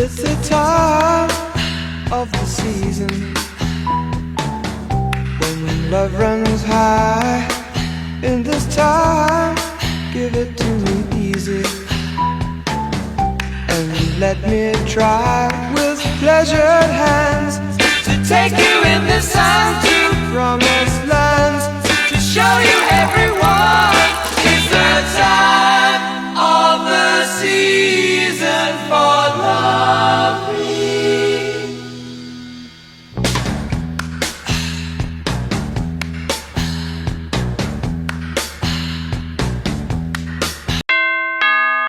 It's the time of the season when love runs high. In this time, give it to me easy and let me try with pleasured hands to take you